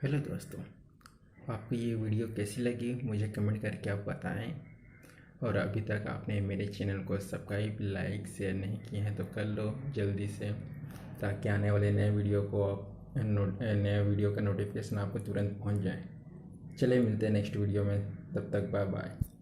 Hello दोस्तों, आपको ये वीडियो कैसी लगी मुझे कमेंट करके आप बताएं। और अभी तक आपने मेरे चैनल को सब्सक्राइब, लाइक, शेयर नहीं किए हैं तो कर लो जल्दी से, ताकि आने वाले नए वीडियो का नोटिफिकेशन आपको तुरंत पहुंच जाए। चलिए मिलते हैं नेक्स्ट वीडियो में, तब तक बाय बाय।